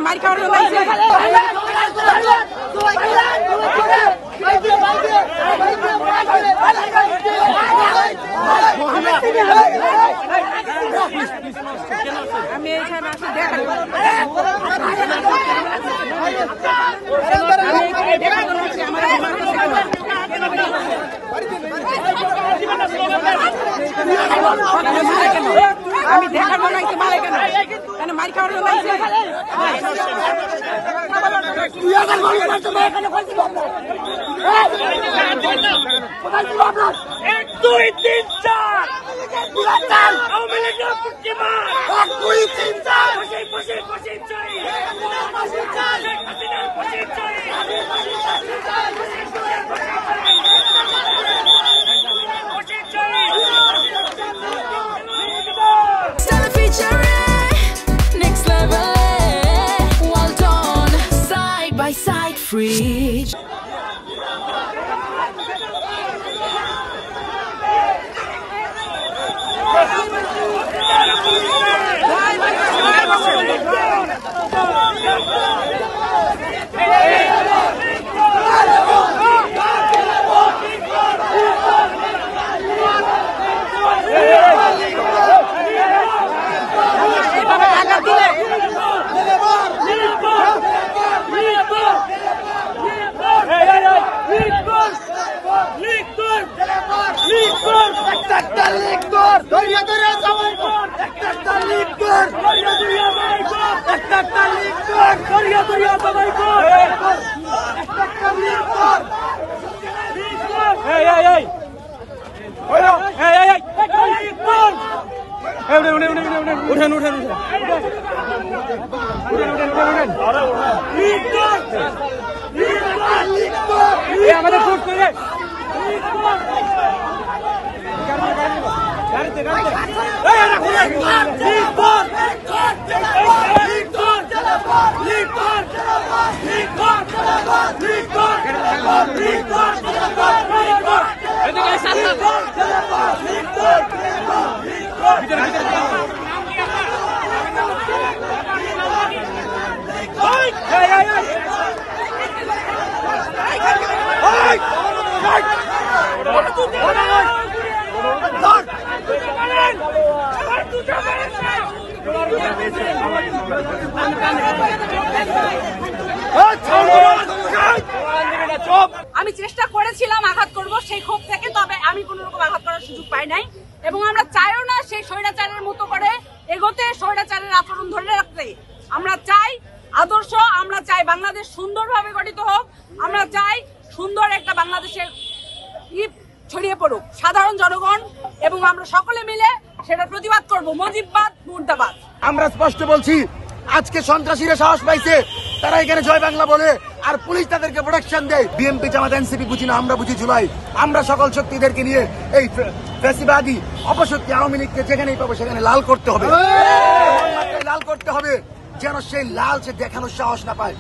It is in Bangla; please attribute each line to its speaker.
Speaker 1: মারি খাওয়ার জন্য আইছে। আমি এখানে আসি দেখা আমি দেখার মনে হয়েছে মারে কেন কেন মারি খাওয়ার জন্য আইছে।
Speaker 2: Free.
Speaker 3: উঠেন উঠেন উঠেন আমাদের ফুট করে গাড়িতে
Speaker 1: আমি চেষ্টা করেছিলাম আঘাত করব সেই ক্ষোভ থেকে, তবে আমি কোন রকম আঘাত করার সুযোগ পাই নাই এবং আমরা চাইও না সেই স্বৈরাচারের মতো করে এগোতে, স্বৈরাচারের আচরণ ধরে রাখতে। আমরা চাই আদর্শ, আমরা চাই বাংলাদেশ সুন্দরভাবে গঠিত হোক, আমরা চাই সুন্দর একটা বাংলাদেশের ছড়িয়ে পড়ুক সাধারণ জনগণ, এবং আমরা সকলে মিলে সেটা প্রতিবাদ করব। মুজিববাদ মুর্দাবাদ।
Speaker 4: আমরা স্পষ্ট বলছি, আজকে সন্ত্রাসীরা সাহস পাইছে, তারা এখানে জয় বাংলা বলে আর পুলিশ তাদেরকে প্রোটেকশন দেয়। বিএনপি জামাত এনসিপি বুঝি না, আমরা বুঝি জুলাই। আমরা সকল শক্তিদেরকে নিয়ে এই ফ্যাসিবাদী অপশক্তি আওয়ামী লীগকে যেখানেই পাবো সেখানে লাল করতে হবে, লাল করতে হবে, যেন সেই লাল সে দেখানোর সাহস না পায়।